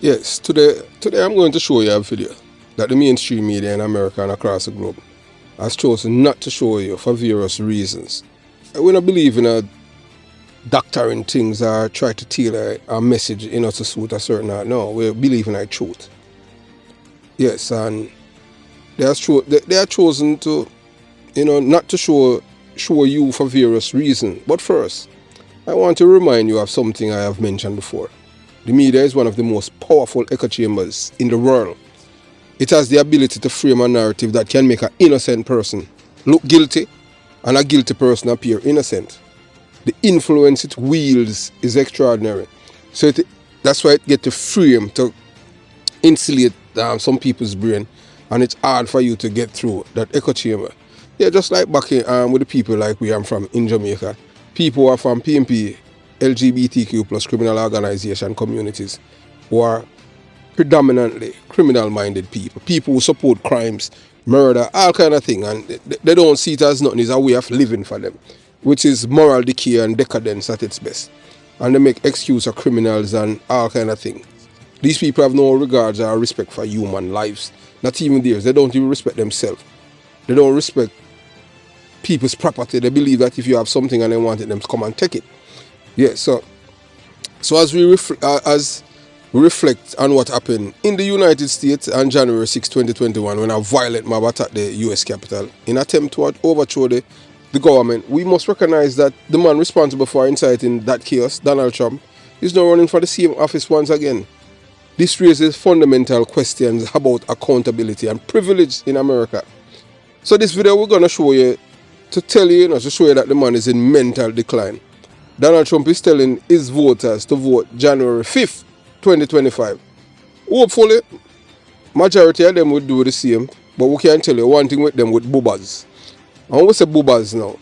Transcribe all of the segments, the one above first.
Yes, today I'm going to show you a video that the mainstream media in America and across the globe has chosen not to show you for various reasons. We don't believe in a doctoring things or try to tailor a message to suit a certain art. No, we believe in a truth. Yes, and they are chosen to not to show you for various reasons. But first, I want to remind you of something I have mentioned before. The media is one of the most powerful echo chambers in the world. It has the ability to frame a narrative that can make an innocent person look guilty and a guilty person appear innocent. The influence it wields is extraordinary. So that's why it gets to frame, to insulate some people's brain, and it's hard for you to get through that echo chamber. Yeah, just like back with the people like we are from in Jamaica. People who are from PMP, LGBTQ plus criminal organization communities who are predominantly criminal-minded people who support crimes, murder, all kind of thing, and they don't see it as nothing. It's a way of living for them, which is moral decay and decadence at its best. And they make excuse of criminals and all kind of thing. These people have no regards or respect for human lives, not even theirs. They don't even respect themselves. They don't respect people's property. They believe that if you have something and they want it, them to come and take it. Yeah, so as we reflect on what happened in the United States on January 6, 2021, when a violent mob attacked the US Capitol in an attempt to overthrow the government, we must recognize that the man responsible for inciting that chaos, Donald Trump, is now running for the same office once again. This raises fundamental questions about accountability and privilege in America. So this video we're going to show you, to tell you, to show you that the man is in mental decline. Donald Trump is telling his voters to vote January 5th, 2025. Hopefully, majority of them would do the same, but we can tell you one thing with them with boobas. And when we say boobas now,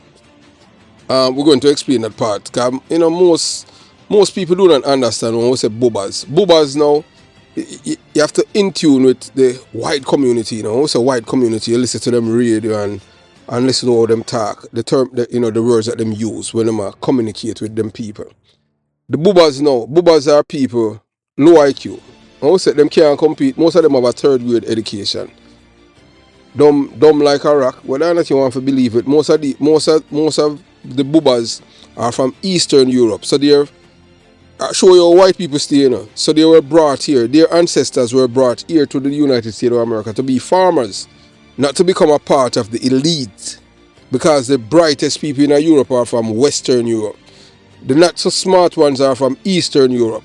we're going to explain that part. Because, most people do not understand when we say boobas. Boobas now, you have to in tune with the white community. When we say white community, you listen to them radio and listen to how them talk, the words that them use when they communicate with them people. The boobas are people low IQ. And we say them can't compete. Most of them have a third grade education. Dumb like a rock. Whether or not you want to believe it, most of the boobas are from Eastern Europe. So they're show you how white people stay, So they were brought here. Their ancestors were brought here to the United States of America to be farmers, not to become a part of the elite. Because the brightest people in Europe are from Western Europe. The not so smart ones are from Eastern Europe.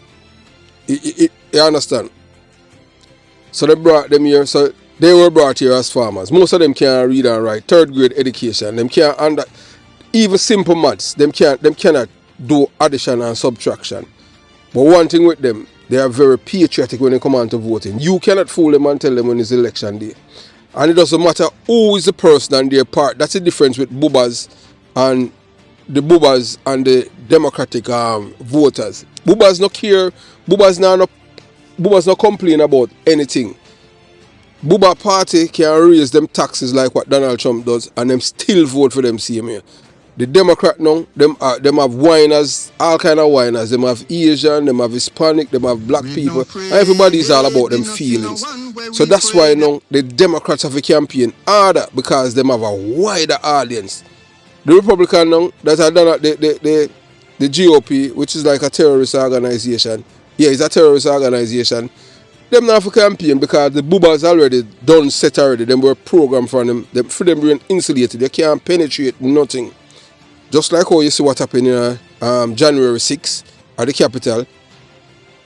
You understand? So they brought them here. So they were brought here as farmers. Most of them can't read and write. Third grade education. Them can't even simple maths. Them cannot do addition and subtraction. But one thing with them, they are very patriotic when they come on to voting. You cannot fool them and tell them when it's election day. And it doesn't matter who is the person and their part. That's the difference with boobas and the Democratic voters. Boobas no care. Boobas no complain about anything. Booba party can raise them taxes like what Donald Trump does, and them still vote for them same here. The Democrat now, them have whiners, all kind of whiners. Them have Asian, them have Hispanic, them have black people. And everybody is all about them feelings. So that's why now the Democrats have a campaign harder, because them have a wider audience. The Republican now, that are done the GOP, which is like a terrorist organization. Yeah, it's a terrorist organization. Them not for campaign because the boobas already done set already. Them were programmed for them for them being insulated. They can't penetrate nothing. Just like how you see what happened in January 6th at the Capitol.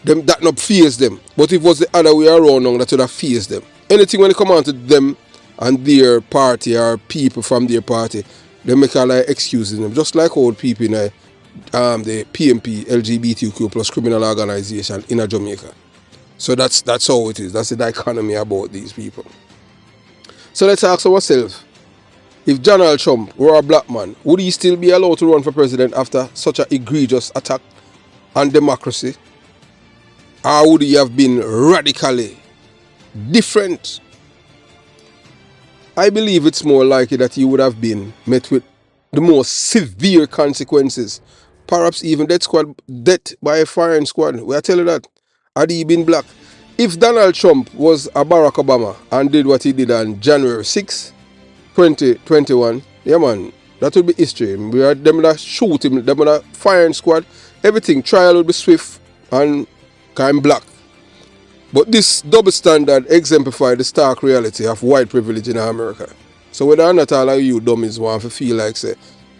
Them that not fears them. But if it was the other way around now, that would have fears them. Anything when it come on to them and their party or people from their party, they make a lot of excuses them. Just like old people in the PMP, LGBTQ plus criminal organization in Jamaica. So that's how it is. That's the dichotomy about these people. So let's ask ourselves, if Donald Trump were a black man, would he still be allowed to run for president after such an egregious attack on democracy? Or would he have been radically different? I believe it's more likely that he would have been met with the most severe consequences. Perhaps even death by a firing squad. We are telling that. Had he been black. if Donald Trump was a Barack Obama and did what he did on January 6, 2021, yeah man, that would be history. We are them that shoot him, them that firing squad, everything, trial would be swift and kind of black. But this double standard exemplifies the stark reality of white privilege in America. So whether or not all of you dummies want to feel like say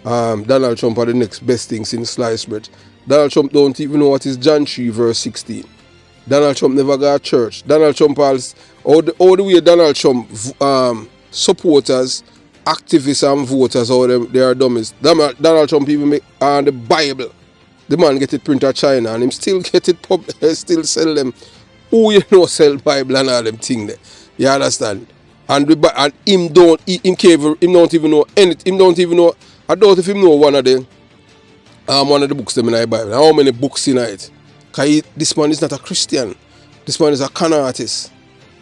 Donald Trump are the next best thing since sliced bread, Donald Trump don't even know what is John 3 verse 16. Donald Trump never got church. Donald Trump has all the way Donald Trump supporters, activists and voters, all them they are dummies. Donald Trump even make the Bible. The man get it printed China and him still get it still sell them. Who you know sell Bible and all them thing there. You understand? And him don't even know anything. Him don't even know. I doubt if him know one of the books them in the Bible. How many books in it? Because this man is not a Christian. This man is a con artist.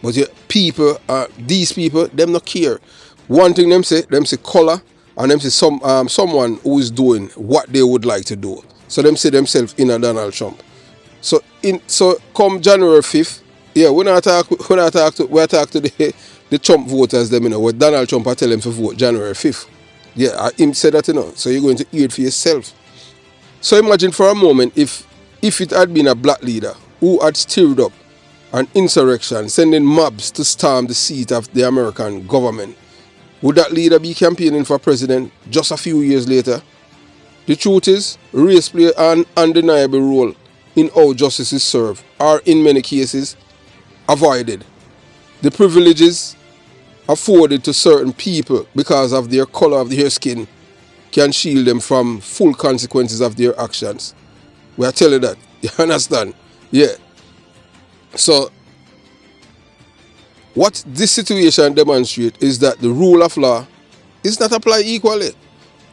But these people, them not care. One thing them say color, and them say someone who is doing what they would like to do. So them say themselves in a Donald Trump. So come January 5th, yeah, we talk to the Trump voters them, you know, what Donald Trump I tell them to vote January 5th. Yeah, him said that, you know. So you're going to hear it for yourself. So imagine for a moment if it had been a black leader who had stirred up an insurrection, sending mobs to storm the seat of the American government, would that leader be campaigning for president just a few years later? The truth is, race plays an undeniable role in how justice is served, or in many cases, avoided. The privileges afforded to certain people because of their color of their skin can shield them from full consequences of their actions. We are telling that. You understand? Yeah. So, what this situation demonstrates is that the rule of law is not applied equally.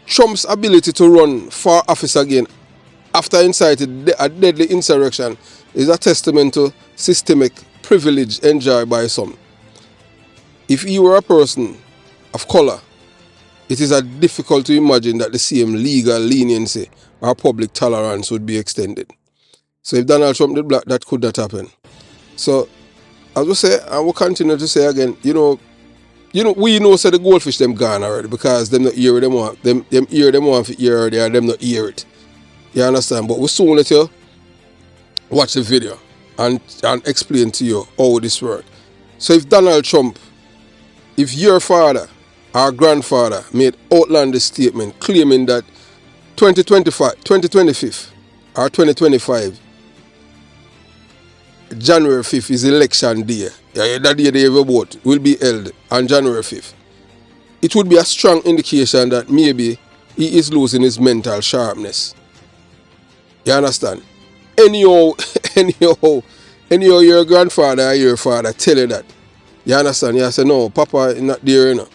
Trump's ability to run for office again after inciting a deadly insurrection is a testament to systemic privilege enjoyed by some. If he were a person of color, it is difficult to imagine that the same legal leniency or public tolerance would be extended. So if Donald Trump did black, that could not happen. So, as we say, I will continue to say again, we know say the goldfish them gone already because them not hear them want them hear them want to hear they are them not hear it. You understand? But we soon let you watch the video and explain to you how this works. So if Donald Trump, if your father or grandfather made outlandish statement claiming that 2025 or 2025 January 5th is election day, that day they ever vote will be held on January 5th, it would be a strong indication that maybe he is losing his mental sharpness. You understand? Anyhow, your grandfather or your father tell you that. You understand? You say, no, Papa is not there, you know.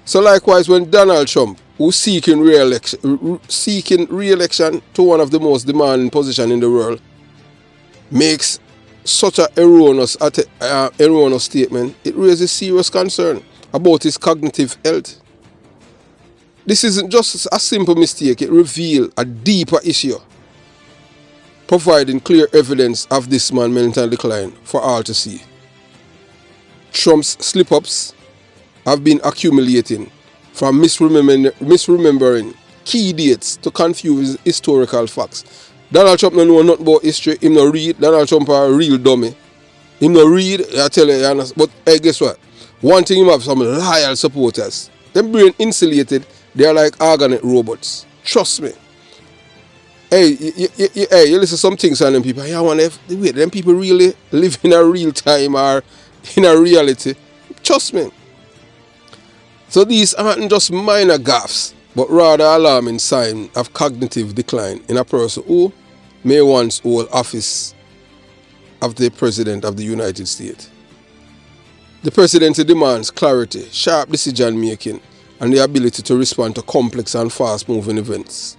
So likewise, when Donald Trump, who's seeking re-election to one of the most demanding positions in the world, makes such an erroneous statement, it raises serious concern about his cognitive health. This isn't just a simple mistake, it reveals a deeper issue, providing clear evidence of this man's mental decline for all to see. Trump's slip-ups have been accumulating, from misremembering key dates to confuse historical facts. Donald Trump don't know nothing about history. Him no read. Donald Trump a real dummy. Him no read. I tell you, but hey, guess what? One thing, him have some loyal supporters. Them brain insulated. They are like organic robots. Trust me. Hey, you listen to some things on them people. Yeah, wait, them people really live in a real time or in a reality. Trust me. So these aren't just minor gaffes, but rather alarming sign of cognitive decline in a person who may once hold office of the President of the United States. The presidency demands clarity, sharp decision making, and the ability to respond to complex and fast moving events.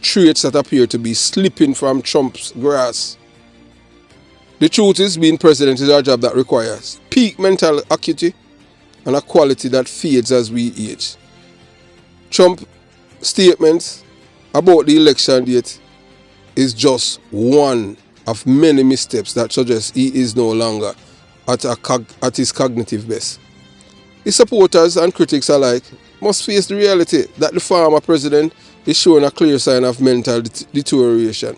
Traits that appear to be slipping from Trump's grasp. The truth is, being president is a job that requires peak mental acuity and a quality that fades as we age. Trump's statements about the election date is just one of many missteps that suggest he is no longer at his cognitive best. His supporters and critics alike must face the reality that the former president is showing a clear sign of mental deterioration.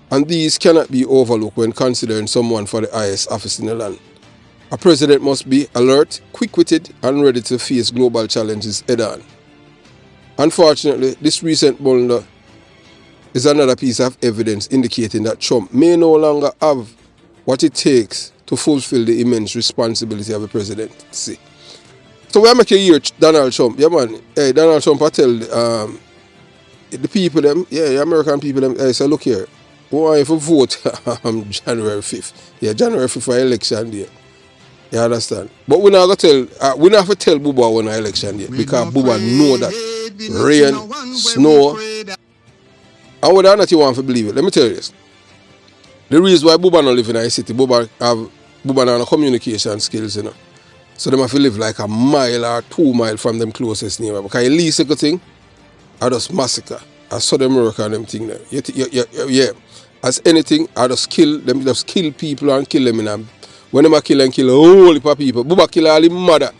And these cannot be overlooked when considering someone for the highest office in the land. A president must be alert, quick-witted, and ready to face global challenges head-on. Unfortunately, this recent blunder is another piece of evidence indicating that Trump may no longer have what it takes to fulfill the immense responsibility of a presidency. So we are making a year Donald Trump. Yeah, man. Hey, Donald Trump, I tell the people them, the American people them, hey, so look here. We want you to vote January 5th. Yeah, January 5th for election day. You understand? But we not going to tell, we not have to tell Bubba when the election day. Because Bubba know that rain, snow, and whether or not you want to believe it. Let me tell you this. The reason why Bubba not live in a city, Bubba not have communication skills, you know. So they have to live like a mile or 2 miles from them closest neighbor. Because the least little thing, I just massacre. I saw them work on them thing there. Yeah. As anything, I just kill them, just kill people and kill them in them. When them kill and kill a whole heap of people. Bubba kill all his mother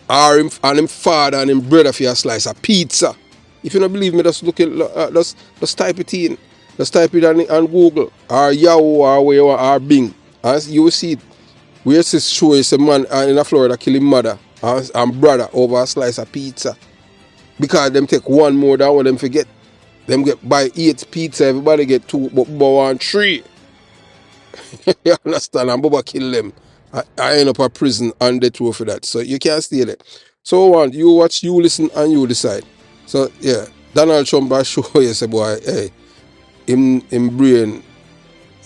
or him father and him brother for a slice of pizza. If you don't believe me, just look at just type it in. Just type it on Google or Yahoo or Bing. And you will see it. Where it shows a man in Florida kill his mother and brother over a slice of pizza. Because them take one more than what them forget. Them get buy 8 pizza, everybody get 2, but Bubba want 3. You understand? And Bubba kill them. I end up a prison and death row for that. So you can't stay there. So you watch, you listen, and you decide. So yeah, Donald Trump I show you say boy, hey, him brain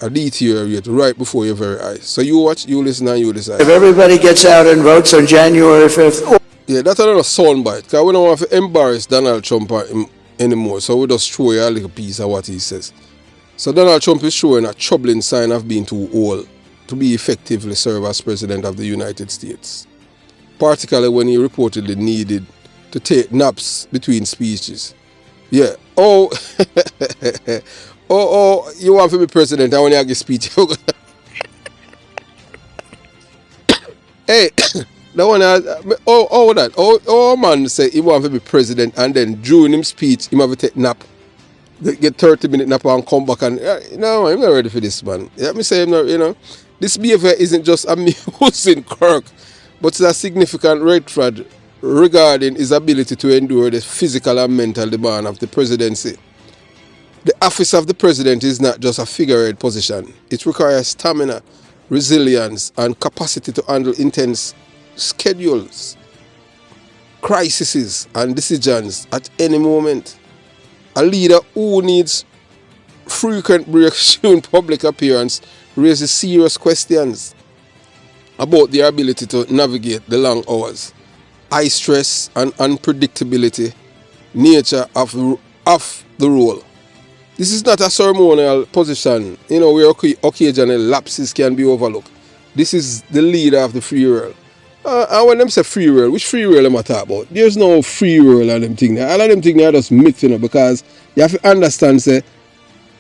a deteriorate right before your very eyes. So you watch, you listen, and you decide. If everybody gets out and votes on January 5th. Yeah, that's another soundbite. Because we don't want to embarrass Donald Trump anymore. So we just throw you a little piece of what he says. So Donald Trump is showing a troubling sign of being too old to be effectively serve as President of the United States. Particularly when he reportedly needed to take naps between speeches. Yeah. Oh, you want to be president and when you give speech. Hey, that one man say he want to be president and then during him speech he have to take nap. Get 30-minute nap and come back and no, I'm not ready for this, man. Let me say, this behavior isn't just amusing Kirk, but it's a significant red flag regarding his ability to endure the physical and mental demand of the presidency. The office of the president is not just a figurehead position. It requires stamina, resilience, and capacity to handle intense schedules, crises, and decisions at any moment. A leader who needs frequent breaks during public appearance raises serious questions about their ability to navigate the long hours, high stress, and unpredictability nature of the role. This is not a ceremonial position, where occasional lapses can be overlooked. This is the leader of the free world. And when them say free world, which free world am I talking about? There's no free world and them things. All of them things are just myths, because you have to understand, say,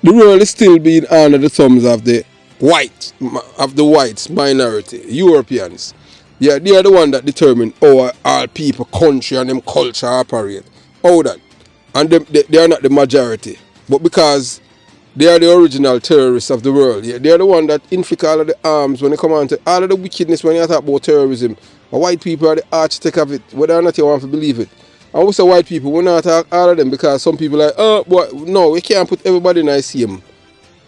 the world is still being under the thumbs of the whites minority, Europeans. Yeah, they are the one that determine how all people, country, and them culture operate. How that? And they are not the majority. But because they are the original terrorists of the world. Yeah, they are the one that inflict all of the arms when they come on to all of the wickedness when you talk about terrorism. But white people are the architect of it, whether or not you want to believe it. And we say white people, we not talk all of them because some people are like, no, we can't put everybody in the same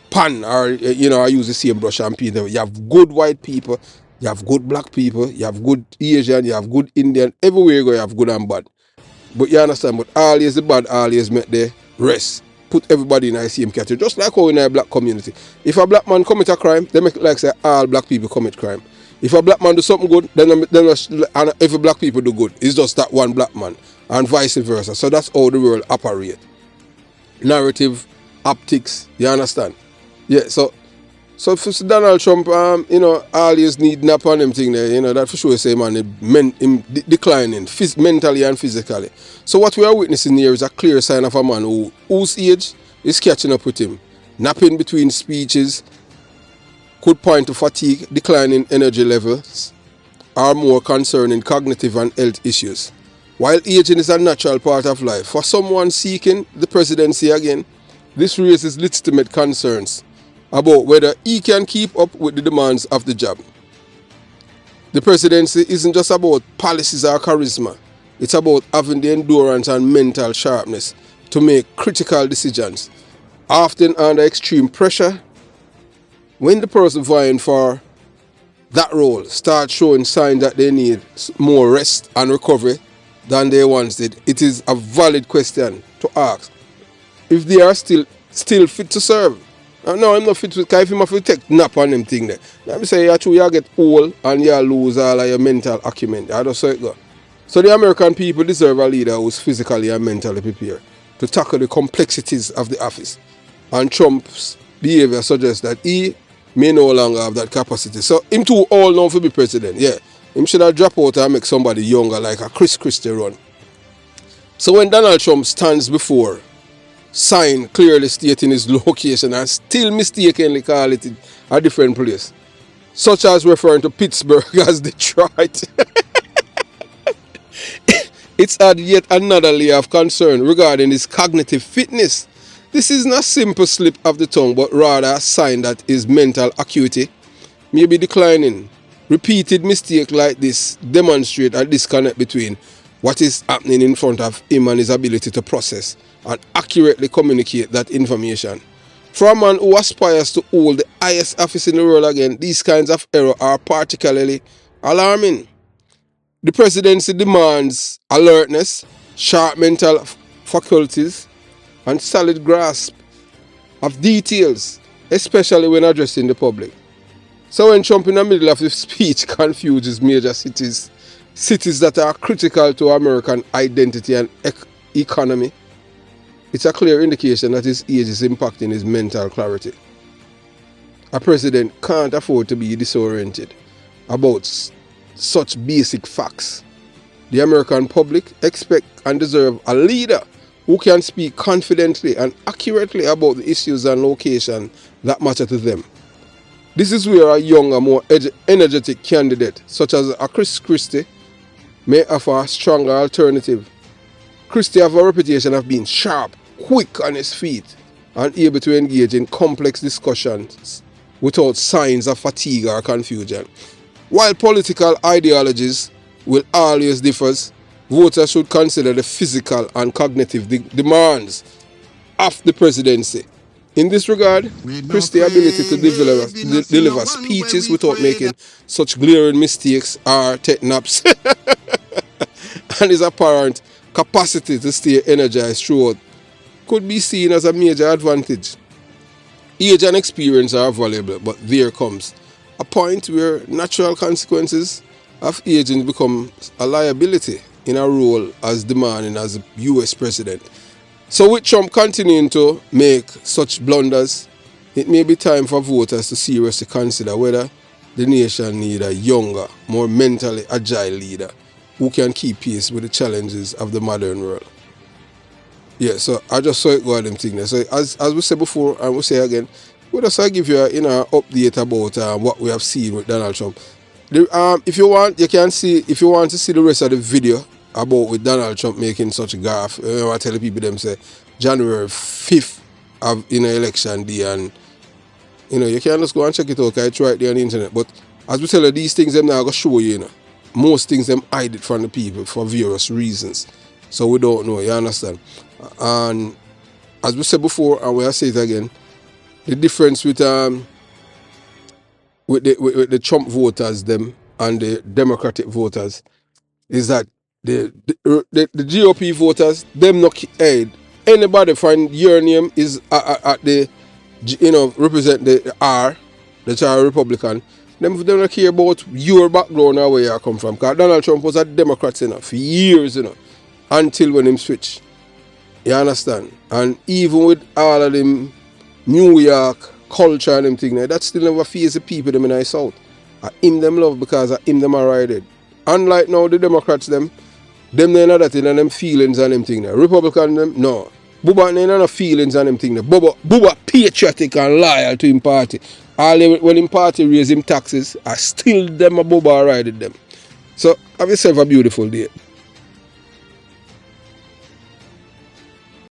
pan or, I use the same brush and paint. You have good white people, you have good black people, you have good Asian, you have good Indian. Everywhere you go, you have good and bad. But you understand, but always the bad always make the rest. Put everybody in the same category, just like how in a black community. If a black man commit a crime, they make it like say all black people commit crime. If a black man do something good, then and if black people do good, it's just that one black man, and vice versa. So that's how the world operates. Narrative, optics, you understand? Yeah. So for Donald Trump, always need nap on them thing there. That for sure say man, him declining mentally and physically. So what we are witnessing here is a clear sign of a man whose age is catching up with him. Napping between speeches, could point to fatigue, declining energy levels, or more concerning cognitive and health issues. While aging is a natural part of life, for someone seeking the presidency again, this raises legitimate concerns about whether he can keep up with the demands of the job. The presidency isn't just about policies or charisma. It's about having the endurance and mental sharpness to make critical decisions, often under extreme pressure. When the person vying for that role starts showing signs that they need more rest and recovery than they once did, it is a valid question to ask if they are still fit to serve. No, I'm not fit to, because if you have to take nap on them thing there. Let me say you get old and you lose all of your mental acumen. I just saw it go. So the American people deserve a leader who's physically and mentally prepared to tackle the complexities of the office. And Trump's behavior suggests that he may no longer have that capacity. So him too old now to be president. Yeah. Him should have dropped out and make somebody younger like a Chris Christie run. So when Donald Trump stands before sign clearly stating his location and still mistakenly call it a different place, such as referring to Pittsburgh as Detroit, it's added yet another layer of concern regarding his cognitive fitness. This isn't a simple slip of the tongue, but rather a sign that his mental acuity may be declining. Repeated mistakes like this demonstrate a disconnect between what is happening in front of him and his ability to process and accurately communicate that information. For a man who aspires to hold the highest office in the world again, these kinds of errors are particularly alarming. The presidency demands alertness, sharp mental faculties, and solid grasp of details, especially when addressing the public. So when Trump in the middle of the speech confuses major cities that are critical to American identity and economy, it's a clear indication that his age is impacting his mental clarity. A president can't afford to be disoriented about such basic facts. The American public expect and deserve a leader who can speak confidently and accurately about the issues and location that matter to them. This is where a younger, more energetic candidate, such as a Chris Christie, may offer a stronger alternative. Christie has a reputation of being sharp, quick on his feet, and able to engage in complex discussions without signs of fatigue or confusion. While political ideologies will always differ, voters should consider the physical and cognitive demands of the presidency. In this regard, Christie's ability to deliver speeches without making such glaring mistakes or take naps and his apparent capacity to stay energized throughout could be seen as a major advantage. Age and experience are valuable, but there comes a point where natural consequences of aging become a liability in a role as demanding as a US president. So with Trump continuing to make such blunders, it may be time for voters to seriously consider whether the nation needs a younger, more mentally agile leader who can keep pace with the challenges of the modern world. Yeah, so I just saw it go on them thing there. So as we said before, and we'll say again, we'll just give you an update about what we have seen with Donald Trump. If you want, you can see, if you want to see the rest of the video about with Donald Trump making such a gaffe, I tell the people them say January 5th of election day, and you can just go and check it out because it's right there on the internet. But as we tell you, these things them now go show you, most things them hide it from the people for various reasons. So we don't know, you understand? And as we said before, and we'll say it again, the difference with the Trump voters them and the Democratic voters is that the GOP voters, them not anybody find your name is at the represent the R, the child Republican. Them don't care about your background or where you come from. Because Donald Trump was a Democrat for years, until when him switch. You understand? And even with all of them New York culture and them thing, that still never face the people them in the South. I him them love because I him them are rided. Unlike now the Democrats them they know that in them feelings and them thing. Republican them, no. Bubba ain't no feelings and them thing. Bubba patriotic and loyal to him party. When him party raise him taxes, I still them a Bubba ride with them. So have yourself a beautiful day.